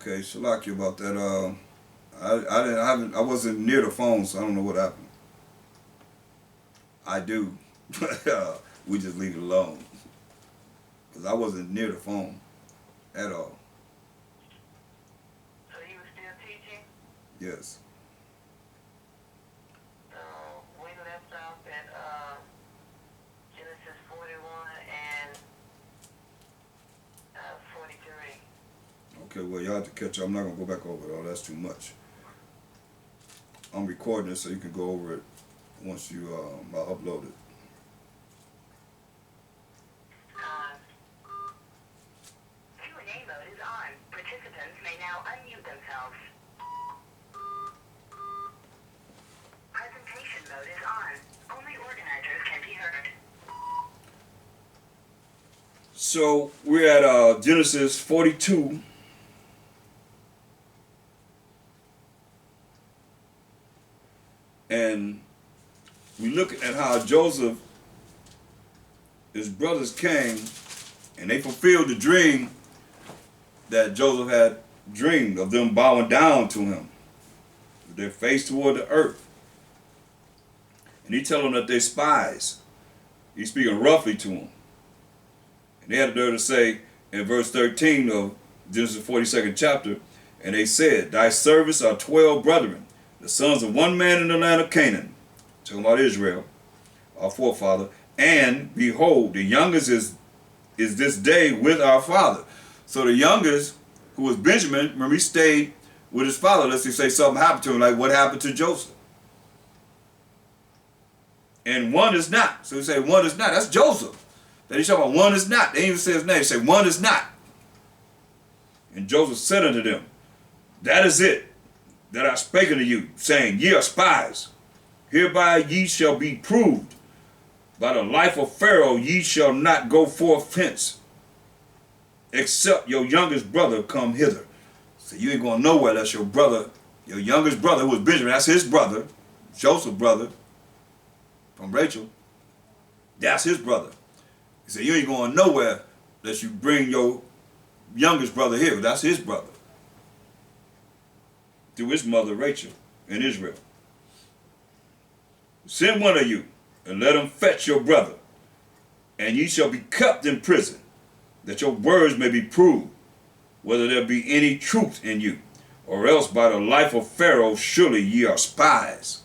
Okay, Shalaki about that. I wasn't near the phone, so I don't know what happened. I do, but we just leave it alone because I wasn't near the phone at all. So he was still teaching? Yes. So we left off at Genesis 41 and 43. Okay, well, y'all have to catch up. I'm not gonna go back over it all. That's too much. I'm recording it so you can go over it once you I upload it. Q&A mode is on. Participants may now unmute themselves. Presentation mode is on. Only organizers can be heard. So we're at Genesis 42. And we look at how Joseph, his brothers came, and they fulfilled the dream that Joseph had dreamed of them bowing down to him, with their face toward the earth. And he tell them that they're spies. He's speaking roughly to them. And they had the nerve to say in verse 13 of Genesis 42nd chapter, and they said, thy servants are 12 brethren, the sons of one man in the land of Canaan, talking about Israel, our forefather, and behold, the youngest is this day with our father. So the youngest, who was Benjamin, when he stayed with his father, let's say something happened to him, like what happened to Joseph. And one is not. So he say one is not. That's Joseph. Then he's talking about one is not. They even say his name. They say one is not. And Joseph said unto them, that is it that I spake unto you, saying, ye are spies. Hereby ye shall be proved. By the life of Pharaoh ye shall not go forth hence, except your youngest brother come hither. So you ain't going nowhere unless your brother, your youngest brother, who was Benjamin, that's his brother, Joseph's brother, from Rachel, that's his brother. He said, you ain't going nowhere unless you bring your youngest brother here. That's his brother. To his mother Rachel in Israel. Send one of you and let him fetch your brother, and ye shall be kept in prison, that your words may be proved, whether there be any truth in you, or else by the life of Pharaoh surely ye are spies.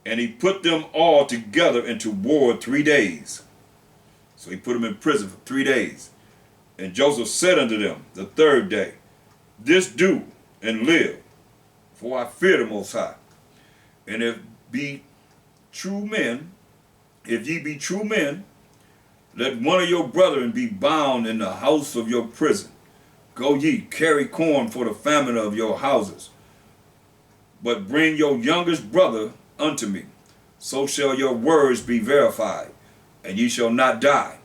And he put them all together into ward 3 days. So he put them in prison for 3 days. And Joseph said unto them the third day, this do and live, for I fear the Most High. And if ye be true men, let one of your brethren be bound in the house of your prison. Go ye, carry corn for the famine of your houses. But bring your youngest brother unto me. So shall your words be verified, and ye shall not die.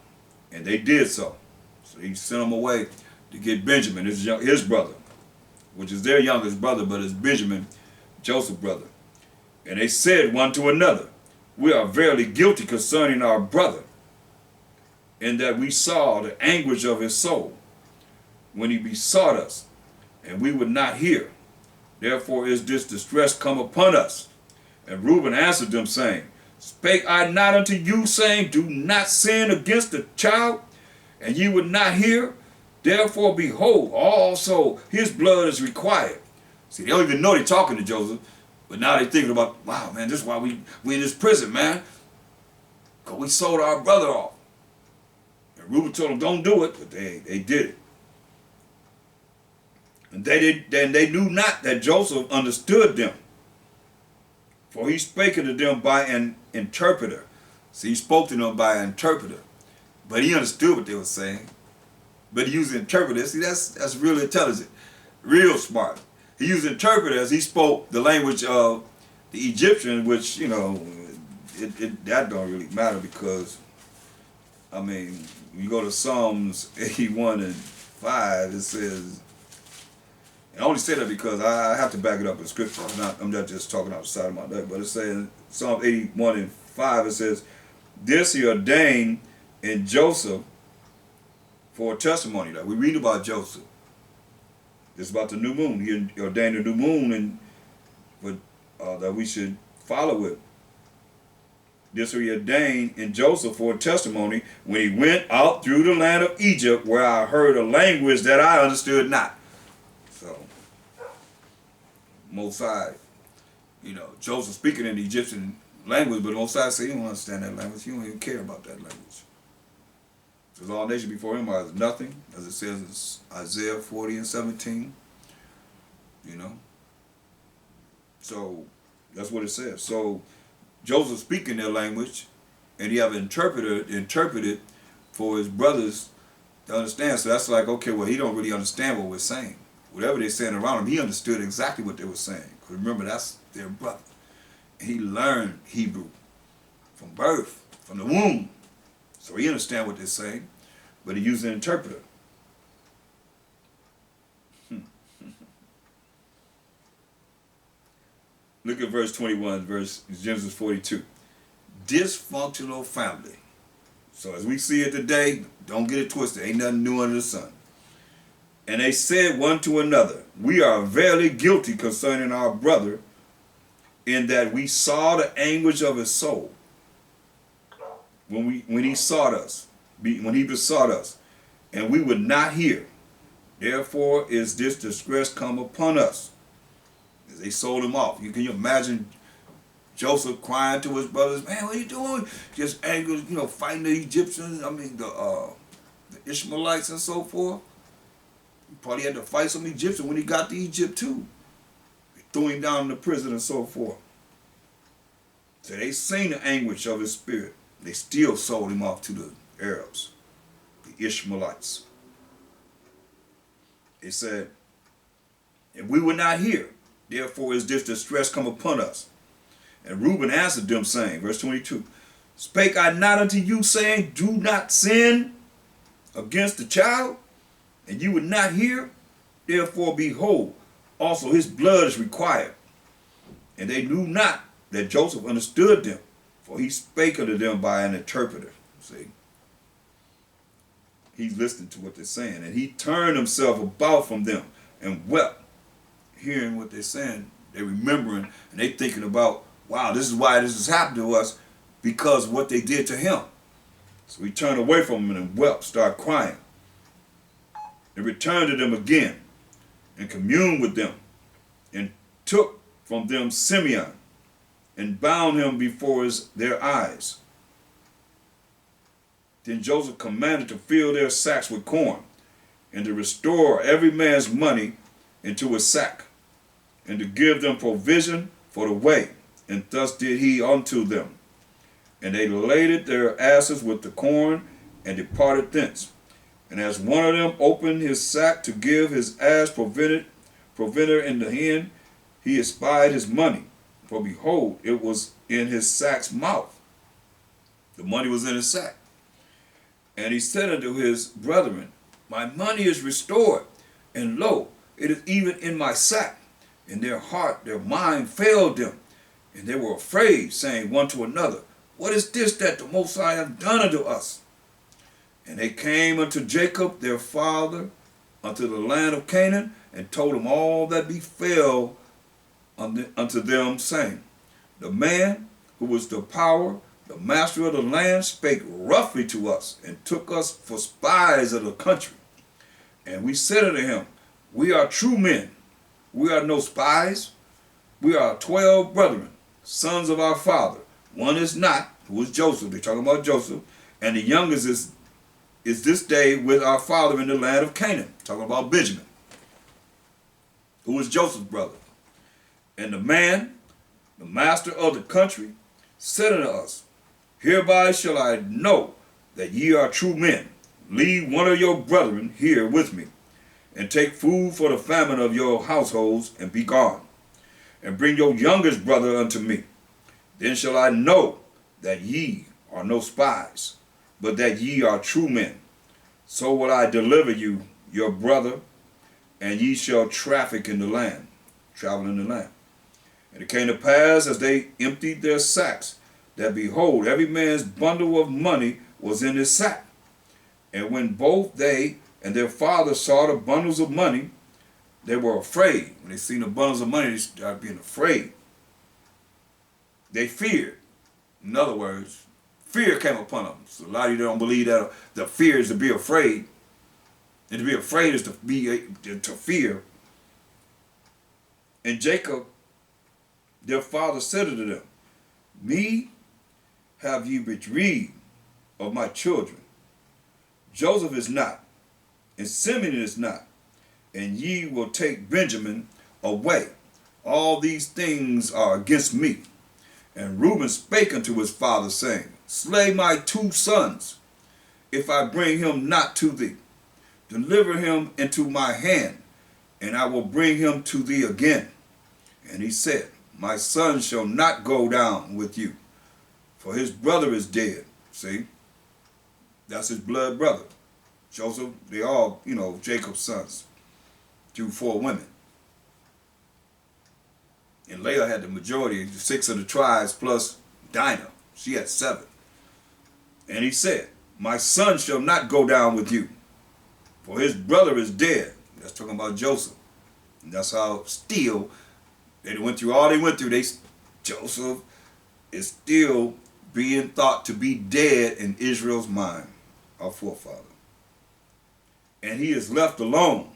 And they did so. So he sent them away to get Benjamin, his brother, which is their youngest brother, but it's Benjamin, Joseph's brother. And they said one to another, we are verily guilty concerning our brother, in that we saw the anguish of his soul when he besought us, and we would not hear. Therefore is this distress come upon us. And Reuben answered them, saying, spake I not unto you, saying, do not sin against the child, and ye would not hear? Therefore, behold, also his blood is required. See, they don't even know they're talking to Joseph, but now they're thinking about, wow, man, this is why we in this prison, man. Because we sold our brother off. And Reuben told them, don't do it, but they did it. And they knew not that Joseph understood them. For he spake unto them by an interpreter. See, he spoke to them by an interpreter. But he understood what they were saying. But he used interpreters. See, that's really intelligent, real smart. He used interpreters. He spoke the language of the Egyptian, which, you know, that don't really matter because, I mean, you go to Psalms 81 and 5, it says, and I only say that because I have to back it up in scripture. I'm not just talking out the side of my neck, but it's saying Psalm 81 and 5, it says, this he ordained in Joseph for a testimony. That we read about Joseph. It's about the new moon. He ordained a new moon, and that we should follow it. This he ordained in Joseph for a testimony when he went out through the land of Egypt, where I heard a language that I understood not. So, Mosai, Joseph speaking in the Egyptian language, but Mosai said he don't understand that language. He don't even care about that language. Because all nations before him are as nothing, as it says in Isaiah 40:17. So that's what it says. So Joseph speaking their language, and he have interpreted for his brothers to understand. So that's like, okay, well, he don't really understand what we're saying. Whatever they're saying around him, he understood exactly what they were saying. Because remember, that's their brother. And he learned Hebrew from birth, from the womb. So he understand what they're saying, but he used an interpreter. Look at verse 21, Genesis 42. Dysfunctional family. So as we see it today, don't get it twisted. Ain't nothing new under the sun. And they said one to another, we are verily guilty concerning our brother, in that we saw the anguish of his soul when he sought us, when he besought us, and we would not hear. Therefore is this distress come upon us. They sold him off. Can you imagine Joseph crying to his brothers, man, what are you doing? Just angry, fighting the Egyptians, the Ishmaelites and so forth. He probably had to fight some Egyptians when he got to Egypt too. They threw him down in the prison and so forth. So they seen the anguish of his spirit. They still sold him off to the Arabs, the Ishmaelites. They said, and we would not hear. Therefore is this distress come upon us. And Reuben answered them, saying, verse 22, spake I not unto you, saying, do not sin against the child, and you would not hear? Therefore, behold, also his blood is required. And they knew not that Joseph understood them, for he spake unto them by an interpreter. See? He's listening to what they're saying. And he turned himself about from them and wept. Hearing what they're saying, they're remembering, and they thinking about, wow, this is why this has happened to us, because of what they did to him. So he turned away from them and wept, started crying, and returned to them again, and communed with them, and took from them Simeon, and bound him before their eyes. Then Joseph commanded to fill their sacks with corn, and to restore every man's money into his sack, and to give them provision for the way. And thus did he unto them. And they laded their asses with the corn, and departed thence. And as one of them opened his sack to give his ass provender in the hand, he espied his money. For behold, it was in his sack's mouth. The money was in his sack. And he said unto his brethren, my money is restored, and lo, it is even in my sack. And their heart, their mind failed them, and they were afraid, saying one to another, what is this that the Most High hath done unto us? And they came unto Jacob their father, unto the land of Canaan, and told him all that befell unto them, saying, the man who was the power, the master of the land, spake roughly to us, and took us for spies of the country. And we said unto him, we are true men. We are no spies. We are 12 brethren, sons of our father. One is not, who is Joseph. They're talking about Joseph. And the youngest is this day with our father in the land of Canaan. Talking about Benjamin, who is Joseph's brother. And the man, the master of the country, said unto us, hereby shall I know that ye are true men. Leave one of your brethren here with me, and take food for the famine of your households, and be gone. And bring your youngest brother unto me. Then shall I know that ye are no spies, but that ye are true men. So will I deliver you, your brother, and ye shall traffic in the land, travel in the land. And it came to pass, as they emptied their sacks, that behold, every man's bundle of money was in his sack. And when both they and their father saw the bundles of money, they were afraid. When they seen the bundles of money, they started being afraid. They feared. In other words, fear came upon them. So a lot of you don't believe that the fear is to be afraid. And to be afraid is to fear. And Jacob, their father, said unto them, Me have ye bereaved of my children. Joseph is not, and Simeon is not, and ye will take Benjamin away. All these things are against me. And Reuben spake unto his father, saying, Slay my 2 sons, if I bring him not to thee. Deliver him into my hand, and I will bring him to thee again. And he said, My son shall not go down with you, for his brother is dead. See? That's his blood brother. Joseph, they all, Jacob's sons, through 4 women. And Leah had the majority, 6 of the tribes plus Dinah. She had 7. And he said, My son shall not go down with you, for his brother is dead. That's talking about Joseph. And that's how still they went through all they went through. Joseph is still being thought to be dead in Israel's mind, our forefather. And he is left alone.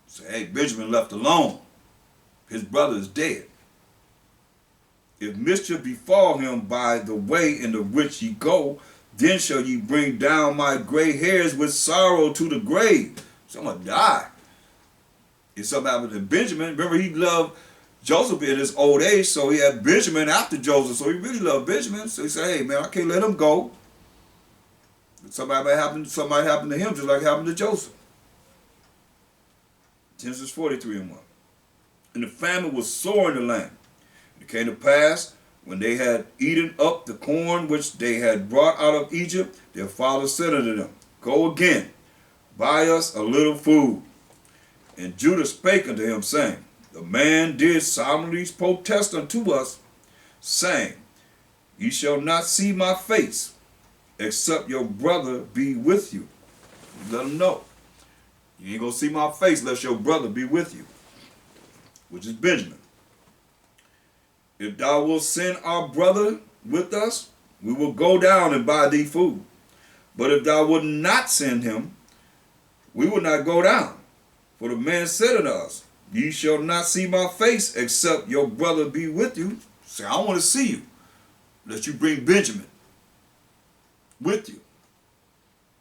So, hey, Benjamin left alone. His brother is dead. If mischief befall him by the way in the which ye go, then shall ye bring down my gray hairs with sorrow to the grave. So I'm going to die. If something happened to Benjamin, remember he loved Joseph in his old age, so he had Benjamin after Joseph, so he really loved Benjamin. So he said, hey man, I can't let him go. Something might happen to him just like it happened to Joseph. Genesis 43:1. And the famine was sore in the land. It came to pass, when they had eaten up the corn which they had brought out of Egypt, their father said unto them, Go again, buy us a little food. And Judah spake unto him, saying, The man did solemnly protest unto us, saying, Ye shall not see my face, except your brother be with you. Let him know. You ain't going to see my face unless your brother be with you, which is Benjamin. If thou wilt send our brother with us, we will go down and buy thee food. But if thou wilt not send him, we will not go down. For the man said unto us, Ye shall not see my face, except your brother be with you. Say, I want to see you, lest you bring Benjamin with you.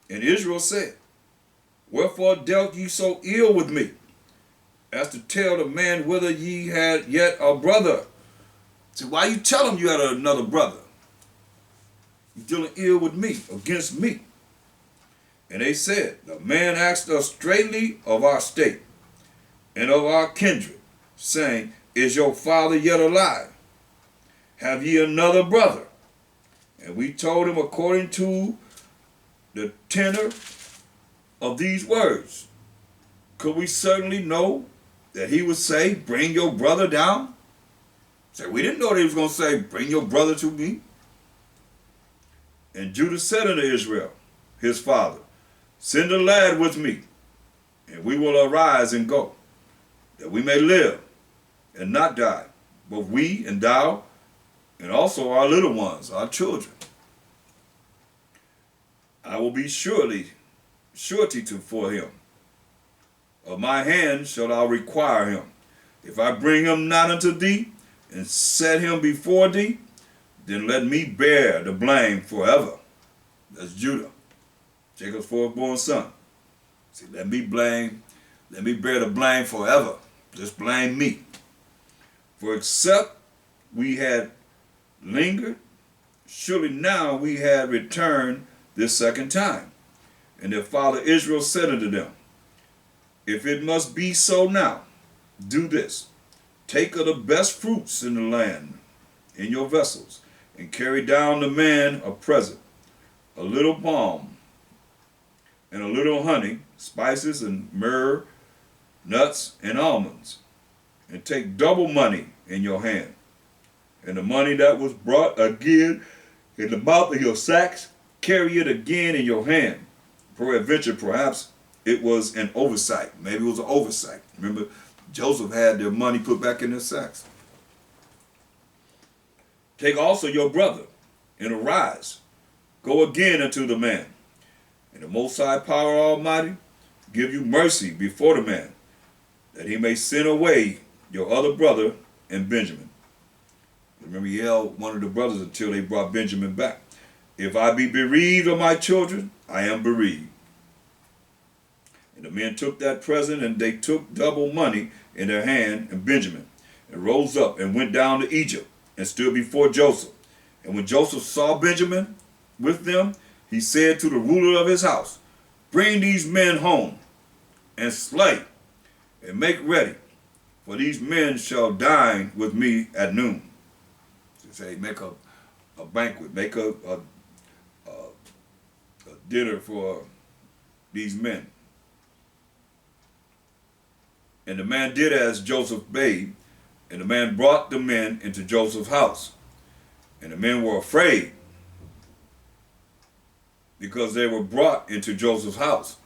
And Israel said, Wherefore dealt ye so ill with me, as to tell the man whether ye had yet a brother? So why you tell him you had another brother? You dealing ill with me, against me. And they said, The man asked us straightly of our state and of our kindred, saying, Is your father yet alive? Have ye another brother? And we told him according to the tenor of these words. Could we certainly know that he would say, Bring your brother down? So we didn't know that he was going to say, Bring your brother to me. And Judah said unto Israel, his father, Send a lad with me, and we will arise and go, that we may live and not die, both we and thou, and also our little ones, our children. I will be surety for him. Of my hand shalt thou require him. If I bring him not unto thee, and set him before thee, then let me bear the blame forever. That's Judah, Jacob's fourthborn son. See, let me bear the blame forever. Just blame me. For except we had lingered, surely now we had returned this second time. And their father Israel said unto them, If it must be so now, do this. Take of the best fruits in the land in your vessels, and carry down the man a present, a little balm, and a little honey, spices and myrrh, nuts and almonds. And take double money in your hand. And the money that was brought again in the mouth of your sacks, carry it again in your hand. Peradventure, perhaps it was an oversight. Maybe it was an oversight. Remember, Joseph had their money put back in their sacks. Take also your brother, and arise, go again unto the man, and the Most High Power Almighty give you mercy before the man, that he may send away your other brother and Benjamin. Remember, he held one of the brothers until they brought Benjamin back. If I be bereaved of my children, I am bereaved. And the men took that present, and they took double money in their hand, and Benjamin, and rose up and went down to Egypt, and stood before Joseph. And when Joseph saw Benjamin with them, he said to the ruler of his house, bring these men home, and slay, and make ready, for these men shall dine with me at noon. So say, make a banquet, make a dinner for these men. And the man did as Joseph bade, and the man brought the men into Joseph's house. And the men were afraid, because they were brought into Joseph's house.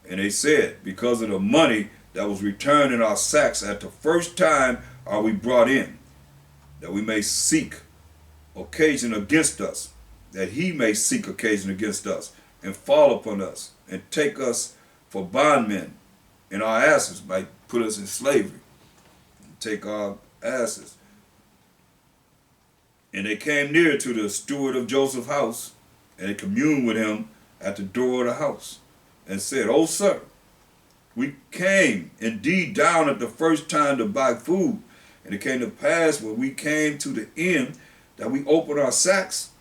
And they said, because of the money that was returned in our sacks at the first time are we brought in, that we may seek occasion against us, that he may seek occasion against us, and fall upon us, and take us for bondmen, and our asses might put us in slavery, and take our asses. And they came near to the steward of Joseph's house, and they communed with him at the door of the house, and said, O sir, we came indeed down at the first time to buy food, and it came to pass when we came to the end that we opened our sacks,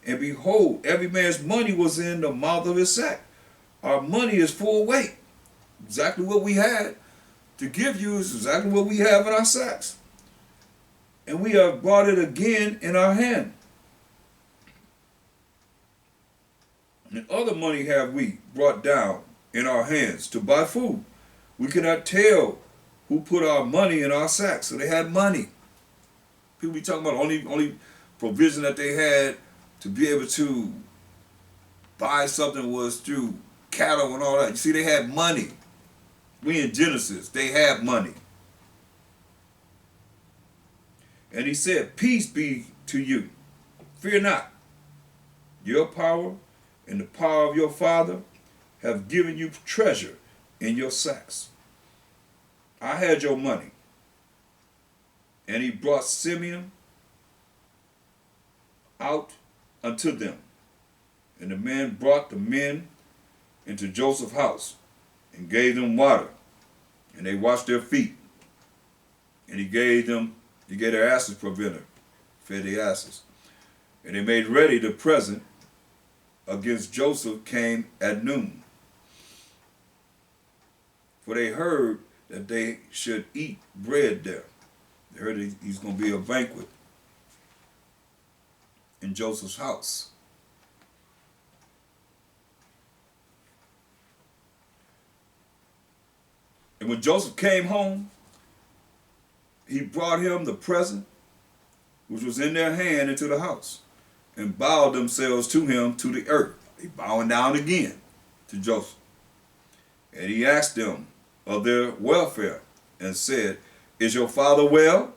and behold, every man's money was in the mouth of his sack. Our money is full weight. Exactly what we had to give you is exactly what we have in our sacks. And we have brought it again in our hand. And other money have we brought down in our hands to buy food. We cannot tell who put our money in our sacks. So they had money. People be talking about only provision that they had to be able to buy something was through cattle and all that. You see, they had money. We in Genesis, they had money. And he said, peace be to you. Fear not. Your power and the power of your father have given you treasure in your sacks. I had your money. And he brought Simeon out unto them. And the man brought the men into Joseph's house, and gave them water, and they washed their feet. And he gave their asses provender, fed the asses. And they made ready the present against Joseph came at noon. For they heard that they should eat bread there. They heard he's going to be a banquet in Joseph's house. And when Joseph came home, he brought him the present which was in their hand into the house, and bowed themselves to him to the earth. They bowing down again to Joseph. And he asked them of their welfare, and said, is your father well?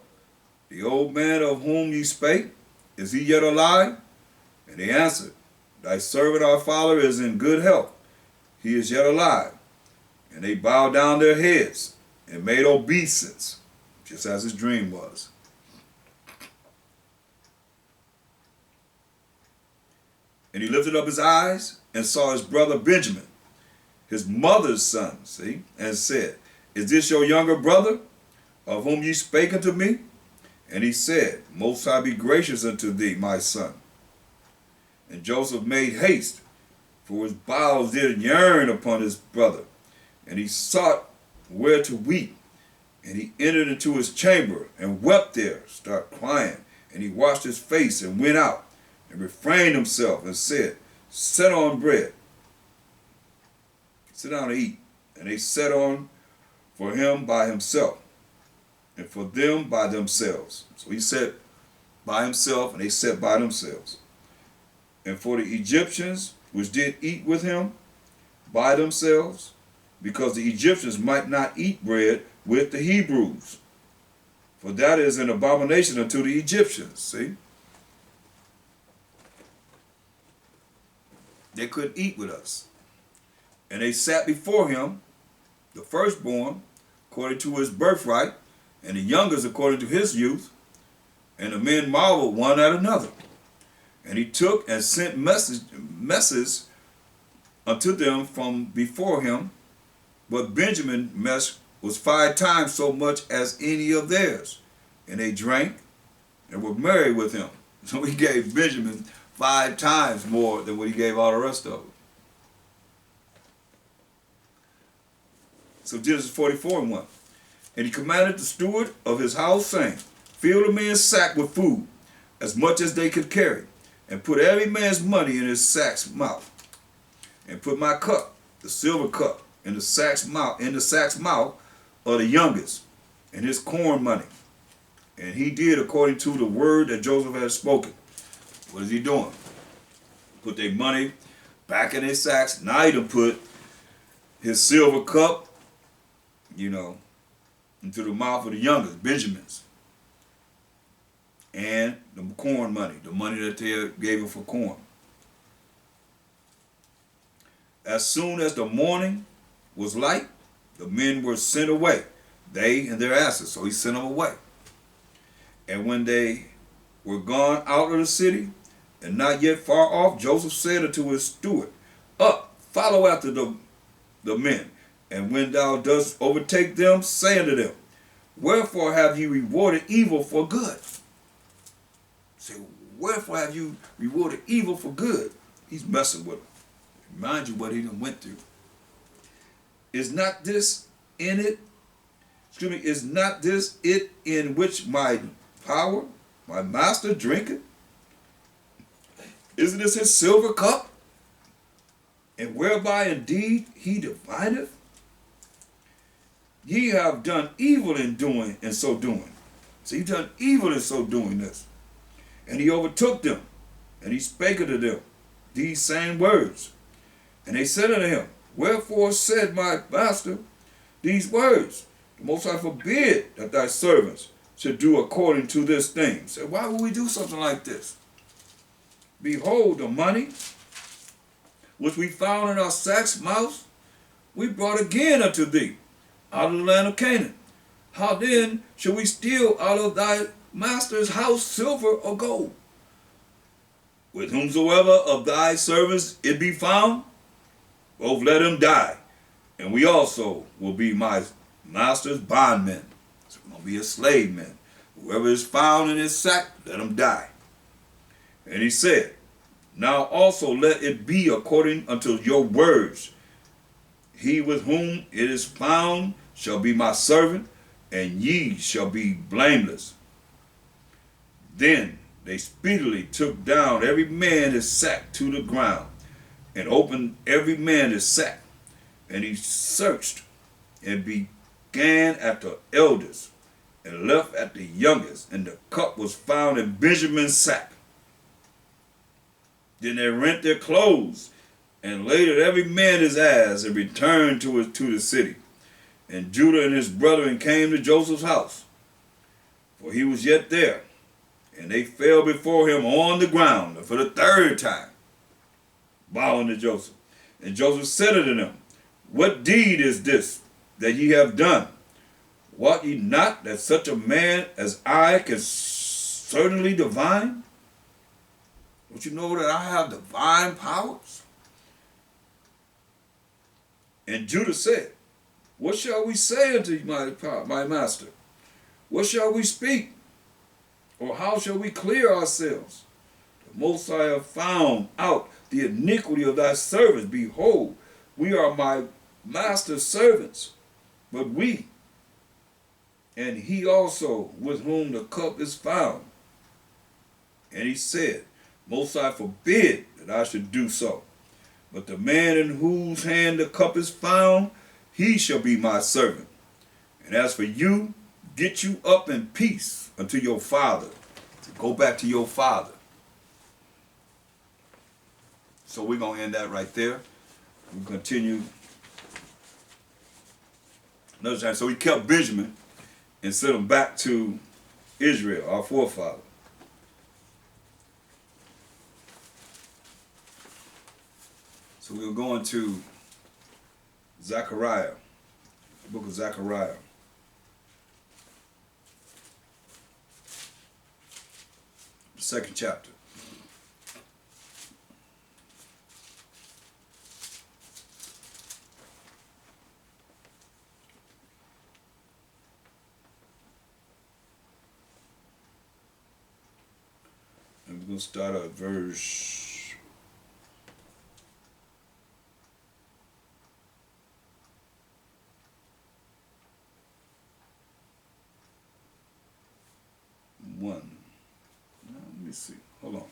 The old man of whom ye spake, is he yet alive? And they answered, thy servant our father is in good health. He is yet alive. And they bowed down their heads and made obeisance, just as his dream was. And he lifted up his eyes and saw his brother Benjamin, his mother's son, see, and said, is this your younger brother, of whom ye spake unto me? And he said, Most High be gracious unto thee, my son. And Joseph made haste, for his bowels did yearn upon his brother. And he sought where to weep. And he entered into his chamber and wept there, started crying. And he washed his face and went out and refrained himself and said, set on bread. Sit down and eat. And they sat on for him by himself, and for them by themselves. So he sat by himself, and they sat by themselves. And for the Egyptians which did eat with him by themselves, because the Egyptians might not eat bread with the Hebrews. For that is an abomination unto the Egyptians. See? They couldn't eat with us. And they sat before him, the firstborn, according to his birthright, and the youngest according to his youth. And the men marveled one at another. And he took and sent messes unto them from before him. But Benjamin's mess was 5 times so much as any of theirs. And they drank and were merry with him. So he gave Benjamin 5 times more than what he gave all the rest of them. So Genesis 44:1. And he commanded the steward of his house, saying, fill the men's sack with food, as much as they could carry, and put every man's money in his sack's mouth. And put my cup, the silver cup, in the sack's mouth of the youngest, and his corn money. And he did according to the word that Joseph had spoken. What is he doing? Put their money back in their sacks. Now he done put his silver cup, into the mouth of the youngest, Benjamin's. And the corn money, the money that they gave him for corn. As soon as the morning was light, the men were sent away, they and their asses. So he sent them away. And when they were gone out of the city, and not yet far off, Joseph said unto his steward, up, follow after the men. And when thou dost overtake them, say unto them, wherefore have you rewarded evil for good? Say, wherefore have you rewarded evil for good? He's messing with them. Remind you what he done went through. Is not this in it? Excuse me, is not this it in which my power, my master drinketh? Isn't this his silver cup? And whereby indeed he divineth? Ye have done evil in so doing. So he done evil in so doing this. And he overtook them, and he spake unto them these same words. And they said unto him, wherefore said my master these words? The Most High forbid that thy servants should do according to this thing. So why would we do something like this? Behold, the money which we found in our sacks' mouths, we brought again unto thee out of the land of Canaan. How then shall we steal out of thy master's house silver or gold? With whomsoever of thy servants it be found, both let him die, and we also will be my master's bondmen. So we're going to be a slave man. Whoever is found in his sack, let him die. And he said, now also let it be according unto your words. He with whom it is found shall be my servant, and ye shall be blameless. Then they speedily took down every man his sack to the ground, and opened every man his sack. And he searched, and began at the eldest, and left at the youngest, and the cup was found in Benjamin's sack. Then they rent their clothes, and laid at every man his ass, and returned to the city. And Judah and his brethren came to Joseph's house, for he was yet there. And they fell before him on the ground for the 3rd time, bowing to Joseph. And Joseph said unto them, what deed is this that ye have done? Wot ye not that such a man as I can certainly divine? Don't you know that I have divine powers? And Judah said, what shall we say unto my master? What shall we speak? Or how shall we clear ourselves? The Most High have found out the iniquity of thy servants. Behold, we are my master's servants, but we, and he also with whom the cup is found. And he said, Most High forbid that I should do so. But the man in whose hand the cup is found, he shall be my servant. And as for you, get you up in peace unto your father. To go back to your father. So we're going to end that right there. We'll continue Another time. So he kept Benjamin and sent him back to Israel, our forefather. So we're going to Zechariah, the book of Zechariah. The second chapter. And we're going to start at verse 1. Now, let me see. Hold on.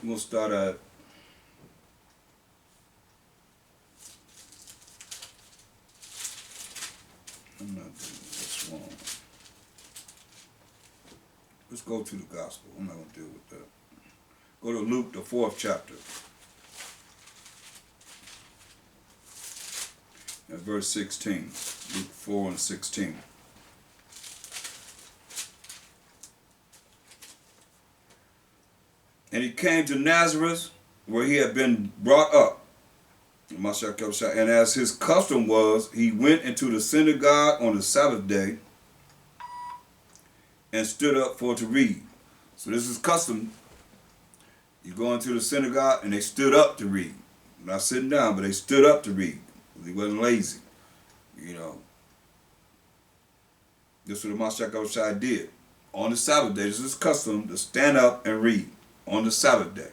I'm going to start at I'm not doing this one. Let's go to the gospel. I'm not going to deal with that. Go to Luke, the 4th chapter. At verse 16. Luke 4 and 16. And he came to Nazareth, where he had been brought up. And as his custom was, he went into the synagogue on the Sabbath day and stood up for to read. So this is custom. You go into the synagogue and they stood up to read. Not sitting down, but they stood up to read. He wasn't lazy. You know. This is what the Mashiach did. On the Sabbath day, this is custom to stand up and read on the Sabbath day.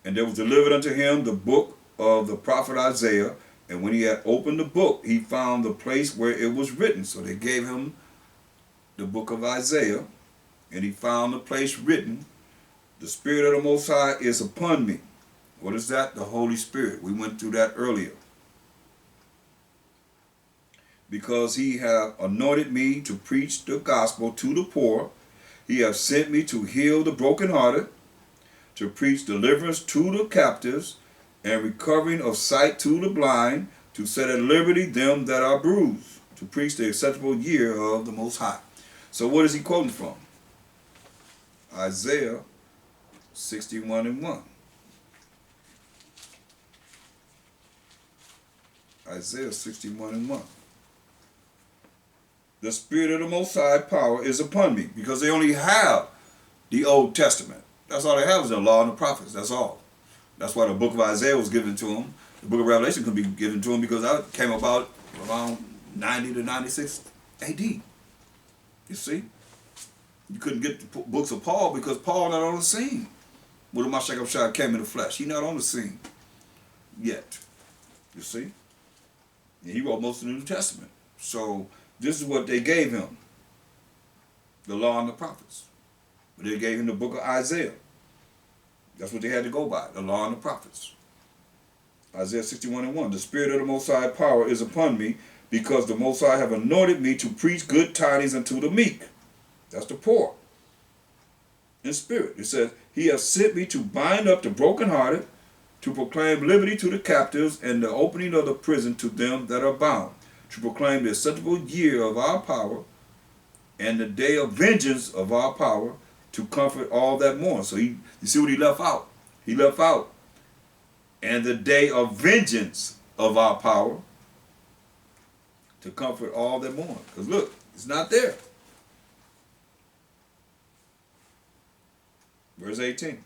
And there was delivered unto him the book of the prophet Isaiah, and when he had opened the book, he found the place where it was written. So they gave him the book of Isaiah, and he found the place written, the Spirit of the Most High is upon me. What is that? The Holy Spirit. We went through that earlier. Because he hath anointed me to preach the gospel to the poor. He hath sent me to heal the brokenhearted, to preach deliverance to the captives, and recovering of sight to the blind, to set at liberty them that are bruised, to preach the acceptable year of the Most High. So what is he quoting from? Isaiah 61 and 1. Isaiah 61 and 1. The Spirit of the Most High power is upon me, because they only have the Old Testament. That's all they have is the law and the prophets. That's all. That's why the book of Isaiah was given to them. The book of Revelation could be given to them because that came about around 90 to 96 AD. You see? You couldn't get the books of Paul because Paul not on the scene. When the Mashiach came in the flesh, he not on the scene yet. You see? And he wrote most of the New Testament. So this is what they gave him. The law and the prophets. But they gave him the book of Isaiah. That's what they had to go by, the law and the prophets. Isaiah 61 and 1. The Spirit of the Most High power is upon me, because the Most High have anointed me to preach good tidings unto the meek. That's the poor. In spirit. It says, he has sent me to bind up the brokenhearted, to proclaim liberty to the captives, and the opening of the prison to them that are bound, to proclaim the acceptable year of our power, and the day of vengeance of our power, to comfort all that mourn. So you see what he left out? He left out, and the day of vengeance of our power, to comfort all that mourn. Because look, it's not there. Verse 18.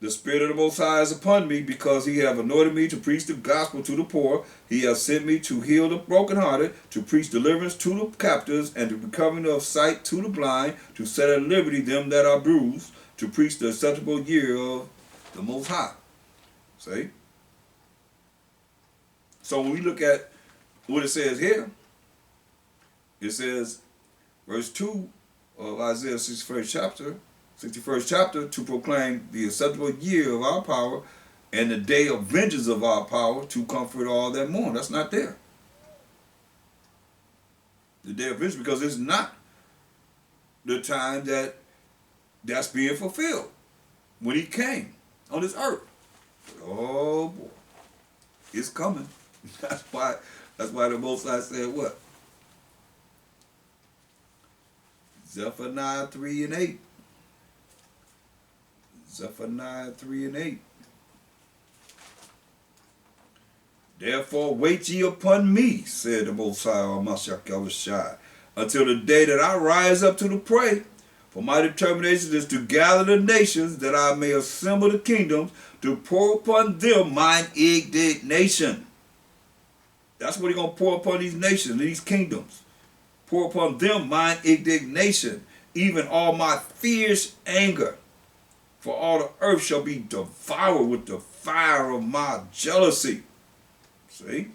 The Spirit of the Most High is upon me, because he hath anointed me to preach the gospel to the poor. He hath sent me to heal the brokenhearted, to preach deliverance to the captives, and the recovering of sight to the blind, to set at liberty them that are bruised, to preach the acceptable year of the Most High. See? So when we look at what it says here, it says, verse 2 of Isaiah 61st chapter, to proclaim the acceptable year of our power and the day of vengeance of our power, to comfort all that mourn. That's not there. The day of vengeance, because it's not the time that's being fulfilled when he came on this earth. Oh boy, it's coming. That's why the Most High said what? Zephaniah 3 and 8. Zephaniah 3 and 8. Therefore wait ye upon me, said the Most High, or Mashiach Yahushua, until the day that I rise up to the prey. For my determination is to gather the nations, that I may assemble the kingdoms, to pour upon them mine indignation. That's what he's going to pour upon these nations, these kingdoms. Pour upon them mine indignation, even all my fierce anger. For all the earth shall be devoured with the fire of my jealousy. See?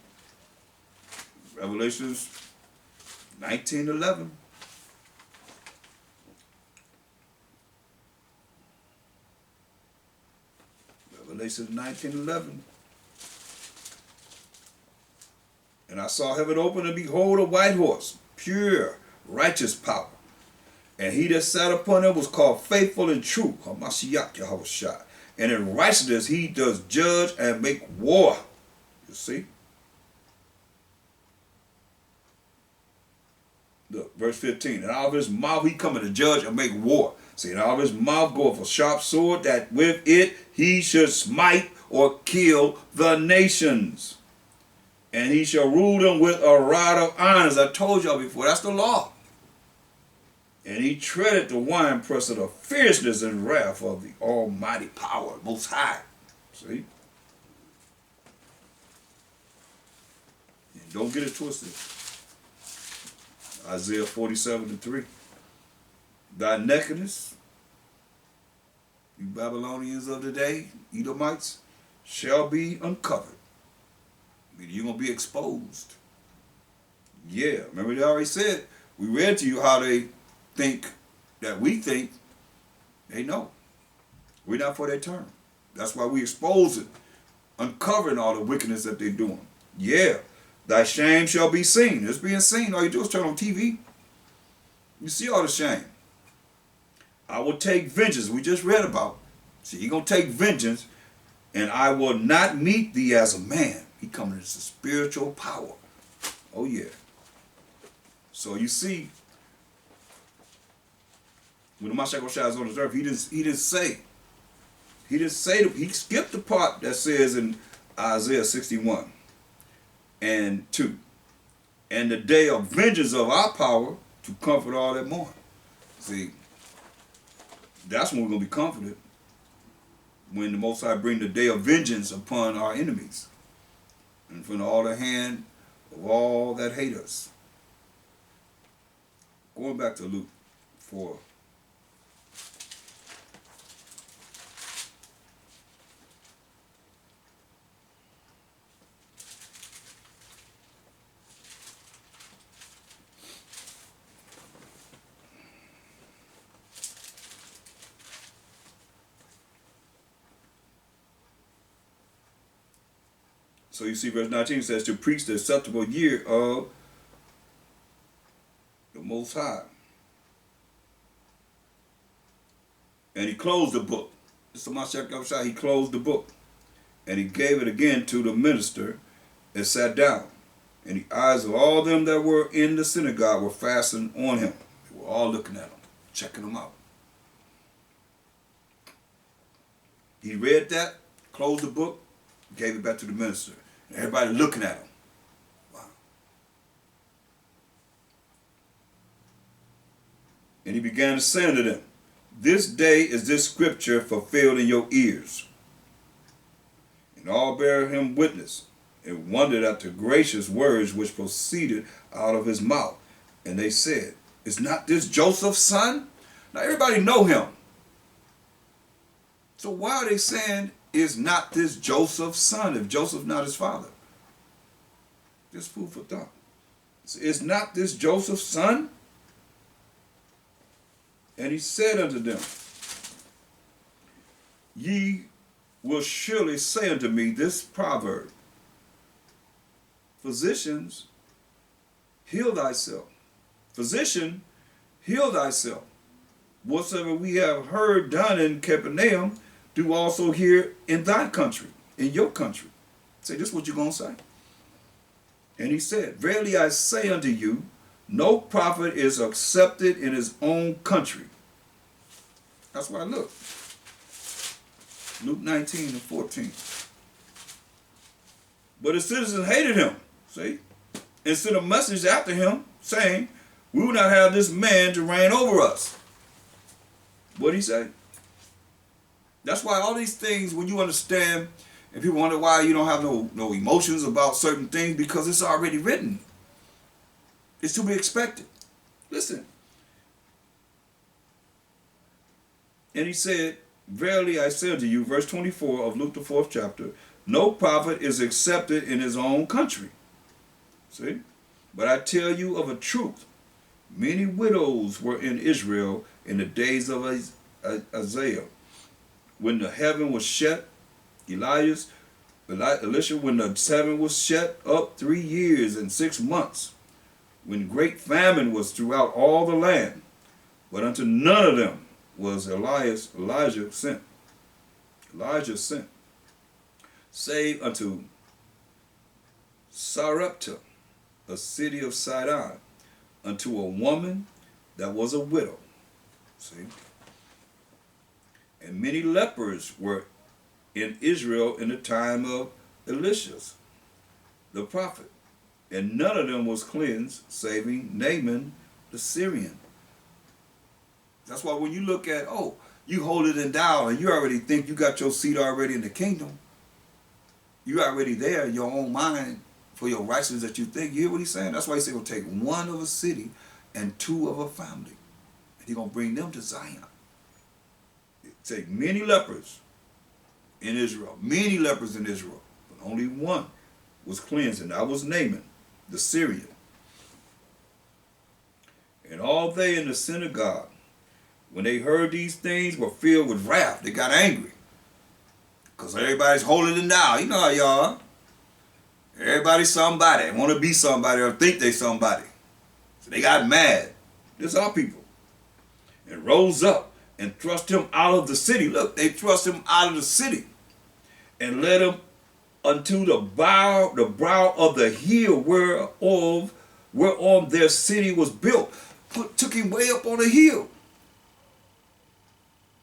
Revelations 19:11. Revelations 19:11. And I saw heaven open, and behold, a white horse, pure, righteous power. And he that sat upon it was called Faithful and True, Hamashiach Yahushua. And in righteousness he does judge and make war. You see? Look, verse 15. And out of his mouth he cometh to judge and make war. See, and out of his mouth goeth a sharp sword, that with it he should smite or kill the nations. And he shall rule them with a rod of iron, as I told y'all before. That's the law. And he treaded the winepress of the fierceness and wrath of the almighty power, Most High. See? And don't get it twisted. Isaiah 47:3. Thy nakedness, you Babylonians of the day, Edomites, shall be uncovered. You're going to be exposed. Yeah, remember they already said, we read to you how they think that we think. They know. We're not for their turn. That's why we expose it, uncovering all the wickedness that they're doing. Yeah, thy shame shall be seen. It's being seen. All you do is turn on TV. You see all the shame. I will take vengeance. We just read about. See, he's going to take vengeance, and I will not meet thee as a man. He coming as a spiritual power. Oh yeah. So you see, when the Mashiach was on this earth, he didn't say, he skipped the part that says in Isaiah 61 and 2, and the day of vengeance of our power, to comfort all that mourn. See, that's when we're going to be comforted, when the Most High bring the day of vengeance upon our enemies, and from all the hand of all that hate us. Going back to Luke 4. So you see verse 19 says, to preach the acceptable year of the Most High. And he closed the book. It's the Mashiach Yahushua. He closed the book. And he gave it again to the minister and sat down. And the eyes of all them that were in the synagogue were fastened on him. They were all looking at him, checking him out. He read that, closed the book, gave it back to the minister. And everybody looking at him. Wow. And he began to say unto them, this day is this scripture fulfilled in your ears. And all bare him witness, and wondered at the gracious words which proceeded out of his mouth. And they said, is not this Joseph's son? Now everybody know him. So why are they saying, is not this Joseph's son, if Joseph's not his father? Just food for thought. Is not this Joseph's son? And he said unto them, ye will surely say unto me this proverb, physicians, heal thyself. Physician, heal thyself. Whatsoever we have heard done in Capernaum, do also here in thy country, in your country. Say, this is what you're going to say. And he said, verily I say unto you, no prophet is accepted in his own country. That's why I look. Luke 19 and 14. But his citizens hated him, see, and sent a message after him, saying, we will not have this man to reign over us. What did he say? That's why all these things, when you understand, and people wonder why you don't have no emotions about certain things, because it's already written. It's to be expected. Listen. And he said, verily I say unto you, verse 24 of Luke the 4th chapter, no prophet is accepted in his own country. See? But I tell you of a truth, many widows were in Israel in the days of Isaiah, when the heaven was shut, Elisha, when the heaven was shut up 3 years and 6 months, when great famine was throughout all the land, but unto none of them was Elijah sent. Elijah sent, save unto Sarepta, a city of Sidon, unto a woman that was a widow. See? And many lepers were in Israel in the time of Elisha, the prophet, and none of them was cleansed, saving Naaman the Syrian. That's why when you look at, oh, you hold it in down and you already think you got your seat already in the kingdom. You already there in your own mind for your righteousness that you think. You hear what he's saying? That's why he said he'll take one of a city and two of a family. And he's going to bring them to Zion. Take many lepers in Israel. Many lepers in Israel. But only one was cleansed, and that was Naaman, the Syrian. And all they in the synagogue, when they heard these things, were filled with wrath. They got angry. Because everybody's holding it down. You know how y'all are. Everybody's somebody. They want to be somebody or think they somebody. So they got mad. This is our people. And rose up and thrust him out of the city. Look, they thrust him out of the city. And led him unto the brow of the hill whereon their city was built. Took him way up on a hill,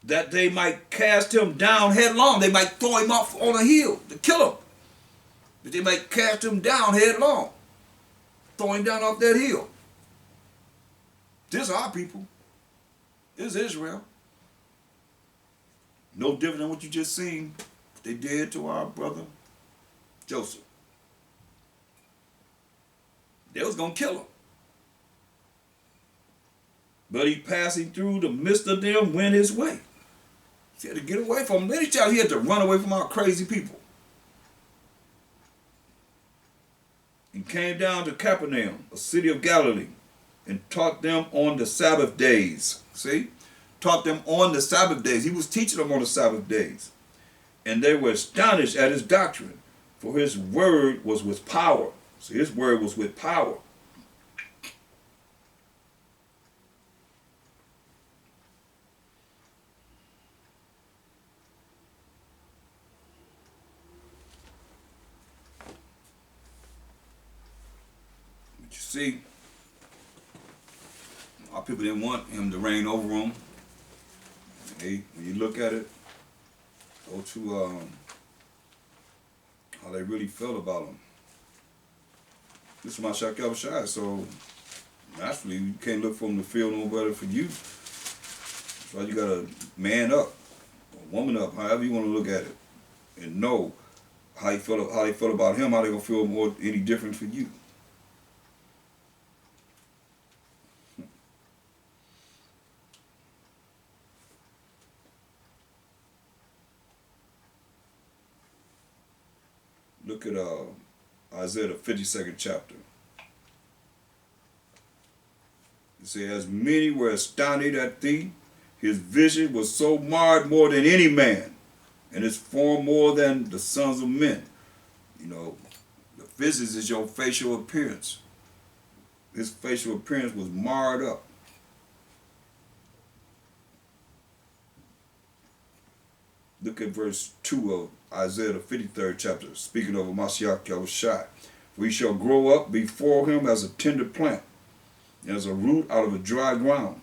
that they might cast him down headlong. They might throw him off on a hill to kill him. That they might cast him down headlong. Throw him down off that hill. This is our people. This is Israel. No different than what you just seen they did to our brother Joseph. They was going to kill him. But he passing through the midst of them went his way. He had to get away from them. Many times he had to run away from our crazy people. And came down to Capernaum, a city of Galilee, and taught them on the Sabbath days. See? Taught them on the Sabbath days. He was teaching them on the Sabbath days. And they were astonished at his doctrine, for his word was with power. So his word was with power. But you see, our people didn't want him to reign over them. When you look at it, go to how they really felt about him. This is my Shakel Shai, so naturally you can't look for him to feel no better for you. That's why you gotta man up, or woman up, however you want to look at it, and know how they feel about him, how they gonna feel more any different for you. Look at Isaiah the 52nd chapter. It says, as many were astonished at thee, his vision was so marred more than any man, and his form more than the sons of men. You know, the physics is your facial appearance. His facial appearance was marred up. Look at verse 2 of Isaiah the 53rd chapter, speaking of Mashiach Yahushua. We shall grow up before him as a tender plant, and as a root out of a dry ground.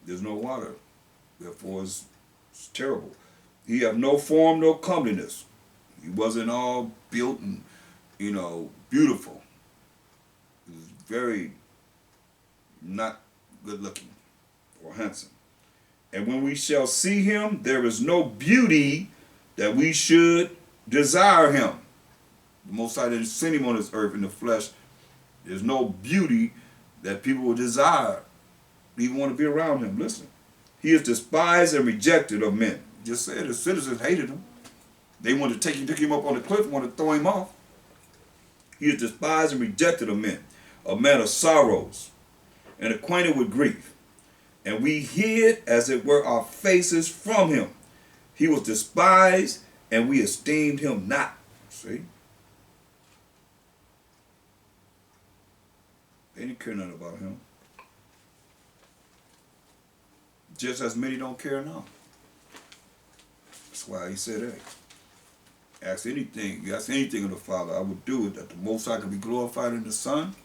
There's no water, therefore it's terrible. He have no form, no comeliness. He wasn't all built and, beautiful. He was very not good looking or handsome. And when we shall see him, there is no beauty that we should desire him. The Most High didn't send him on this earth in the flesh. There's no beauty that people will desire, even want to be around him. Listen, he is despised and rejected of men. Just said the citizens hated him. They wanted to took him up on the cliff, wanted to throw him off. He is despised and rejected of men, a man of sorrows, and acquainted with grief. And we hid, as it were, our faces from him. He was despised, and we esteemed him not. See? They didn't care nothing about him. Just as many don't care now. That's why he said, hey, ask anything of the Father, I would do it, that the Most High can be glorified in the Son.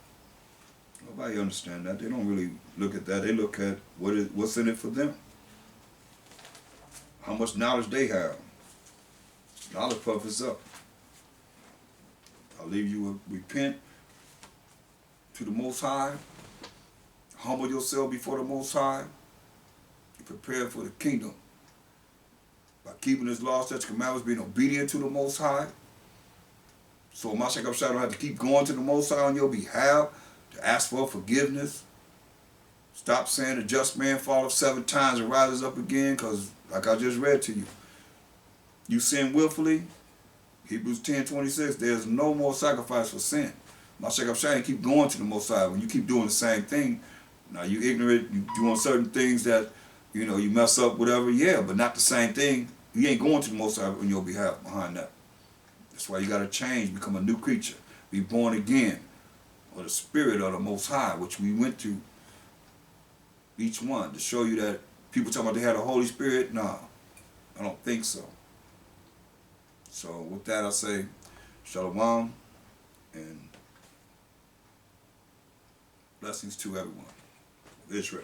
Nobody understand that. They don't really look at that. They look at what's in it for them. How much knowledge they have. Knowledge puffs up. I'll leave you with repent to the Most High. Humble yourself before the Most High. Be prepared for the kingdom. By keeping his laws, statutes, commandments, being obedient to the Most High. So Mashiach Yahushua don't have to keep going to the Most High on your behalf to ask for forgiveness. Stop saying the just man falleth 7 times and rises up again, because like I just read to you, you sin willfully, Hebrews 10:26, there's no more sacrifice for sin. Mashiach Yahushua ain't keep going to the Most High. When you keep doing the same thing, now you ignorant, you doing certain things that, you mess up, whatever, yeah, but not the same thing. You ain't going to the Most High on your behalf behind that. That's why you got to change, become a new creature, be born again, or the Spirit of the Most High, which we went to each one to show you that people talking about they had a Holy Spirit. Nah, I don't think so. So with that, I say Shalom and blessings to everyone. Israel.